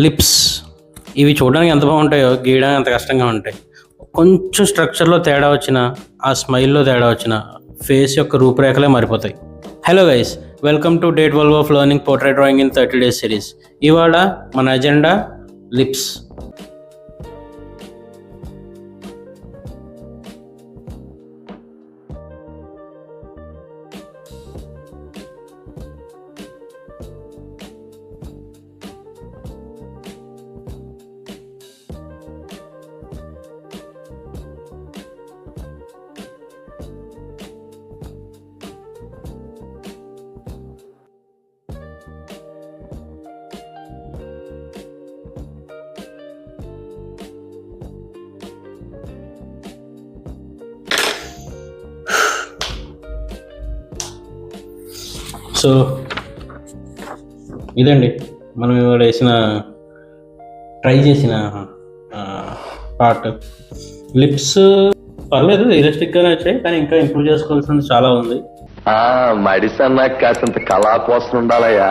Lips ఇవి చూడడానికి ఎంత బాగుంటాయో గీయడానికి అంత కష్టంగా ఉంటాయి. కొంచెం స్ట్రక్చర్లో తేడా వచ్చినా, ఆ స్మైల్లో తేడా వచ్చినా ఫేస్ యొక్క రూపురేఖలే మారిపోతాయి. Hello guys, welcome to day 12 of learning portrait drawing in 30 days series. ఇవాళ మన అజెండా లిప్స్. సో ఇదండి మనం ఇవాళ ట్రై చేసిన పార్ట్. లిప్స్ పర్లేదు, రియలిస్టిక్గానే వచ్చాయి, కానీ ఇంకా ఇంప్రూవ్ చేసుకోవాల్సింది చాలా ఉంది. మడిసన్నా కాసింత కళా కోసం ఉండాలయ్యా.